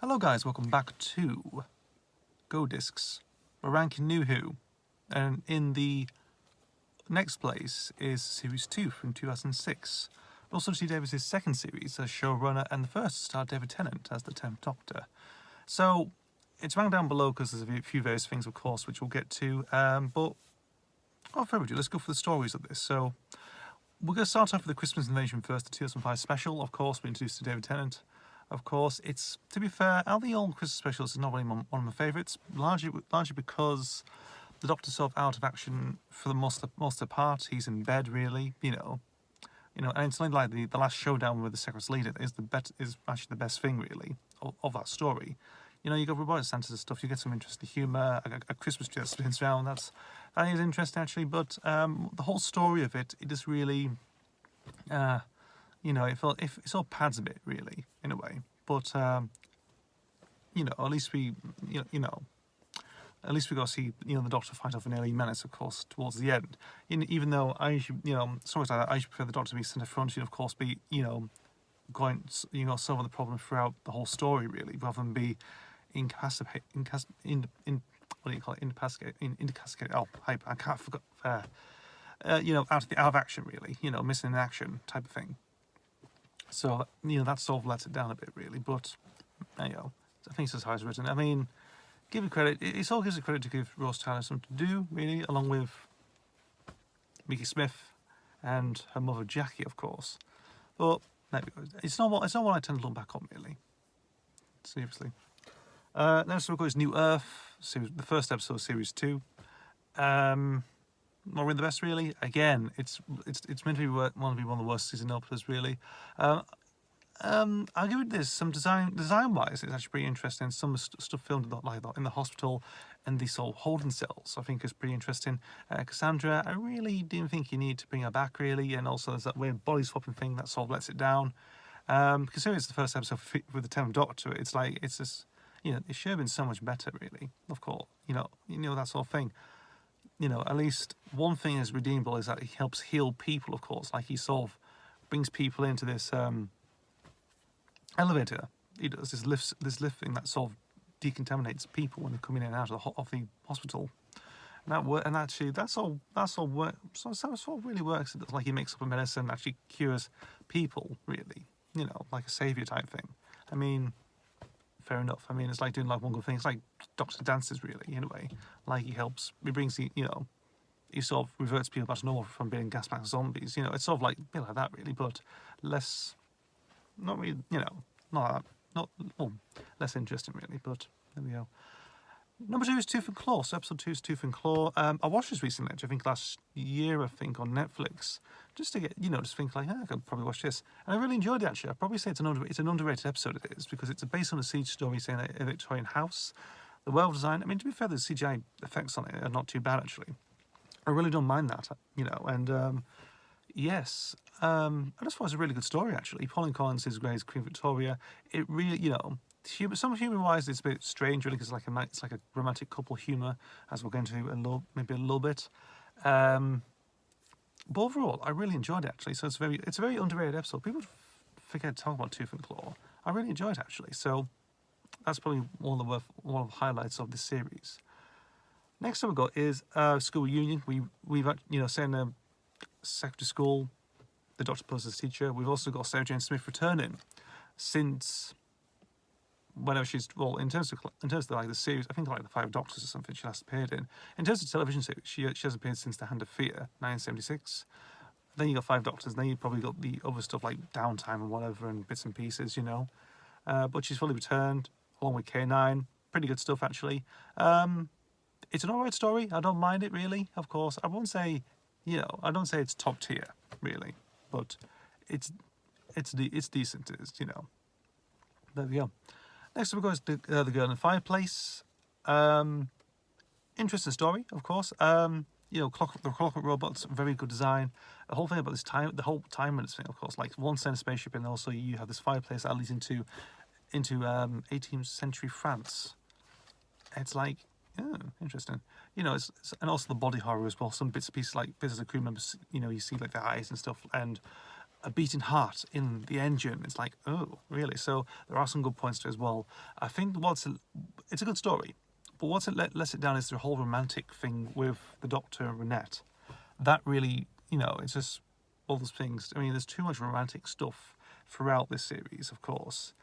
Hello guys, welcome back to Go Discs. We're ranking New Who, and in the next place is Series 2 from 2006. Also T. Davis' second series as showrunner and the first to star David Tennant as the 10th Doctor. So it's ranked down below because there's a few various things of course which we'll get to, but without further ado, let's go for the stories of this. So we're going to start off with the Christmas Invasion first, the 2005 special. Of course, we're introduced to David Tennant. Of course, it's, to be fair, out of the old Christmas specials, it's not really one of my favourites, largely because the Doctor's sort of out of action for the most of the part. He's in bed, really, you know, and it's only like the last showdown with the Secret's leader is actually the best thing, really, of that story. You know, you got Robotic Santas and stuff, you get some interesting humour, a Christmas tree that spins around, that is interesting, actually, but the whole story of it just really... you know, it sort of pads a bit, really, in a way. But you know, at least we got to see, you know, the Doctor fight off an alien menace, of course, towards the end. Even though I usually, you know, stories like that, I prefer the Doctor to be centre front, and of course be, you know, going, you know, solving the problem throughout the whole story, really, rather than be incapacitated. Oh, I can't forget. You know, out of action, really. You know, missing in action type of thing. So, you know, that sort of lets it down a bit, really. But, you know, I think it's as high as written. I mean, give it credit. It all gives it credit to give Rose Tyler something to do, really, along with Mickey Smith and her mother Jackie, of course. But there we go. It's not what I tend to look back on, really. Seriously. Next we've got is New Earth, the first episode of Series 2. Not really the best, really. Again, it's meant to be one of the worst season openers, really. I'll give it this. Some design-wise, it's actually pretty interesting. Some stuff filmed in the hospital and the sort of holding cells, I think, is pretty interesting. Cassandra, I really didn't think you need to bring her back, really, and also there's that weird body swapping thing that sort of lets it down. Considering it's the first episode with the 10th Doctor, it's just, you know, it should have been so much better, really. Of course, you know that sort of thing. You know, at least one thing is redeemable is that he helps heal people, of course. Like, he sort of brings people into this elevator. He does this lift thing that sort of decontaminates people when they're coming in and out of the hospital. And actually, that sort of really works. It's like he makes up a medicine that actually cures people, really. You know, like a savior type thing. I mean, fair enough. I mean, it's like doing like one good thing. It's like Doctor Dances, really, in a way. Like, he brings the, you know, he sort of reverts people back to normal from being gas mask zombies. You know, it's sort of like a bit like that, really, but less, not really, you know, less interesting, really. But there we go. Number 2 is Tooth and Claw. So episode 2 is Tooth and Claw. I watched this recently, I think last year, on Netflix, just to get, you know, just think like, I could probably watch this. And I really enjoyed it, actually. I'd probably say it's an underrated episode, it is, because it's based on a siege story saying a Victorian house. The well designed, I mean, to be fair, the CGI effects on it are not too bad, actually. I really don't mind that, you know, and yes, I just thought it was a really good story, actually. Pauline Collins is great as Queen Victoria. It really, you know, humor-wise, it's a bit strange, really, because it's like a romantic couple humour, as we're going to maybe a little bit. But overall, I really enjoyed it, actually. So it's a very underrated episode. People forget to talk about Tooth and Claw. I really enjoyed it, actually. So that's probably one of the highlights of this series. Next up we've got is school reunion. We've you know, sent a secondary school. The Doctor plays as teacher. We've also got Sarah Jane Smith returning since whenever she's, well, in terms of like the series, I think like the 5 Doctors or something she last appeared in. In terms of television series, she has appeared since The Hand of Fear, 1976. Then you got 5 Doctors. Then you probably got the other stuff like Downtime and whatever and bits and pieces, you know. But she's fully returned along with K9. Pretty good stuff, actually. It's an alright story. I don't mind it, really. Of course, I won't say, you know, I don't say it's top tier, really, but it's decent. It is, you know. There we go. Next up, we've got the Girl in the Fireplace. Interesting story, of course. You know, the clockwork robots, very good design. The whole thing about the whole time minutes thing, of course. Like, one send a spaceship, and also you have this fireplace that leads into 18th century France. It's like, yeah, interesting. You know, and also the body horror as well. Some bits and pieces, like bits of crew members, you know, you see like their eyes and stuff, and a beating heart in the engine. It's like, oh, really? So there are some good points to it as well. I think it's a good story, but what's it lets it down is the whole romantic thing with the Doctor and Renette. That really, it's just all those things. I mean, there's too much romantic stuff throughout this series, of course.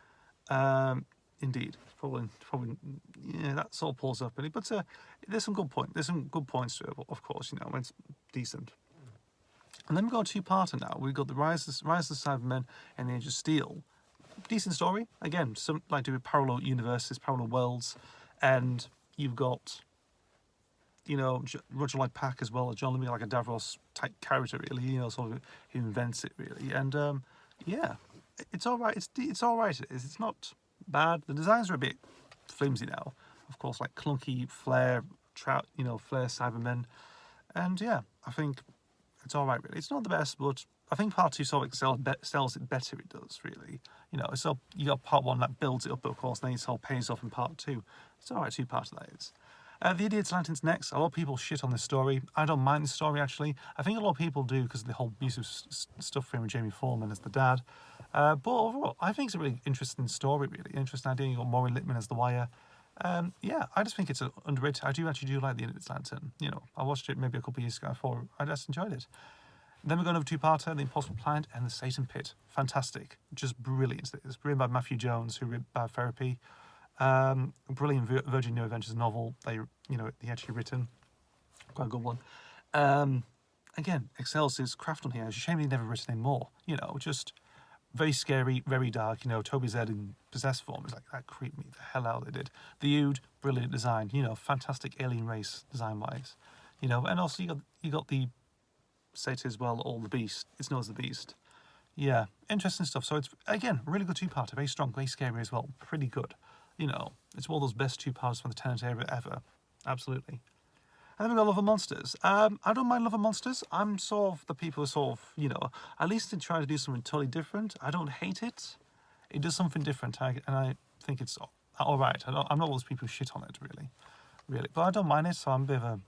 Indeed, probably, yeah, that sort of pulls up in it. But there's some good points to it, of course. It's decent. And then we've got a two-parter now. We've got the Rise of the Cybermen and the Age of Steel. Decent story. Again, some like do with parallel universes, parallel worlds, and you've got, Roger Lloyd Pack as well, John Lemire, like a Davros type character, really. Sort of who invents it, really. And yeah, it's all right. It's all right. It's not bad. The designs are a bit flimsy now, of course, like clunky flare flare Cybermen, and yeah, I think it's all right, really. It's not the best, but I think part 2 sort of excels it better. It does, really. So you got part 1 that builds it up, of course, and then it sort of pays off in part 2. It's all right, 2 parts of that is. The Idiot's Lantern's next. A lot of people shit on this story. I don't mind the story, actually. I think a lot of people do because of the whole use of stuff for him with Jamie Foreman as the dad. But overall, I think it's a really interesting story, really. Interesting idea. You got Maury Littman as the Wire. Yeah, I just think it's underrated. I actually do like the Idiot's Lantern. I watched it maybe a couple of years ago before. I just enjoyed it. Then we've got another 2-parter, The Impossible Planet and The Satan Pit. Fantastic. Just brilliant. It's written by Matthew Jones, who wrote Bad Therapy. Brilliant Virgin New Adventures novel. He actually written. Quite a good one. Again, excels his craft on here. It's a shame he'd never written any more. Just very scary, very dark. Toby Zed in possessed form is like, that creeped me the hell out. They did. The Ood, brilliant design. Fantastic alien race design wise. And also you got the Satan as well, or the Beast. It's known as the Beast. Yeah, interesting stuff. So it's again really good 2-parter, very strong, very scary as well, pretty good. It's one of those best 2-parts from the Tennant era ever. Absolutely. And then we've got Love and Monsters. I don't mind Love and Monsters. I'm sort of the people who at least in trying to do something totally different. I don't hate it. It does something different, and I think it's all right. I'm not one of those people who shit on it, really. But I don't mind it, so I'm a bit of a,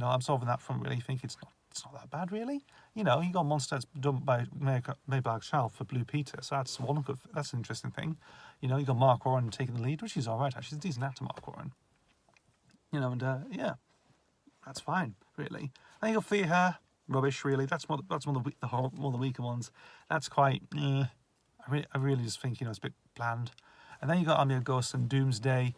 I'm sort of in that front, really. I think it's not that bad, really. You got Monsters done by Maybach Child for Blue Peter, so that's an interesting thing. You got Mark Warren taking the lead, which is all right, actually. He's a decent actor, Mark Warren. Yeah, that's fine, really. And you got Fear Her, rubbish, really. That's one of the weaker ones. That's quite, I really just think, it's a bit bland. And then you got Army of Ghosts and Doomsday.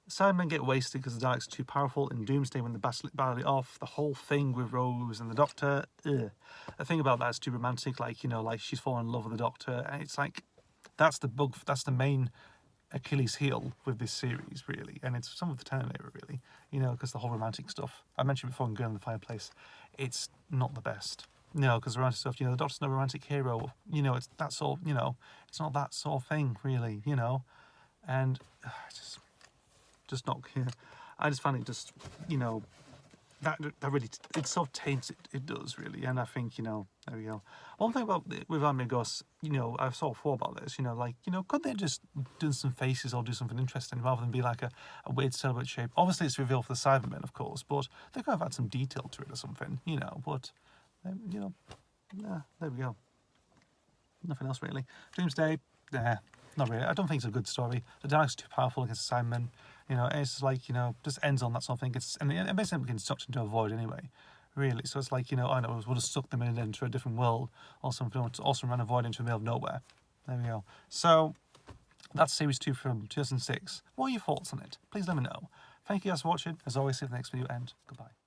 Cybermen get wasted because the Daleks are too powerful. In Doomsday, when the battle it off, the whole thing with Rose and the Doctor, ugh. The thing about that is too romantic. Like she's fallen in love with the Doctor, and it's like that's the main Achilles heel with this series, really. And it's some of the Tennant era, really. Because the whole romantic stuff I mentioned before in Girl in the Fireplace, it's not the best. Because the romantic stuff, the Doctor's no romantic hero. It's that sort. It's not that sort of thing, really. And just not here. I just find it just, that really, it sort of taints it. It does, really. And I think, there we go. One thing with Army of Ghosts, I've sort of thought about this, could they just do some faces or do something interesting rather than be like a weird silhouette shape? Obviously, it's revealed for the Cybermen, of course, but they could have had some detail to it or something, but, yeah, there we go. Nothing else, really. Doomsday, not really. I don't think it's a good story. The Daleks are too powerful against the Cybermen. It's like, just ends on that sort of thing. It basically becomes sucked into a void anyway, really. So it's like, I know, would have sucked them into a different world or something, also ran a void into the middle of nowhere. There we go. So that's Series 2 from 2006. What are your thoughts on it? Please let me know. Thank you guys for watching. As always, see you in the next video, and goodbye.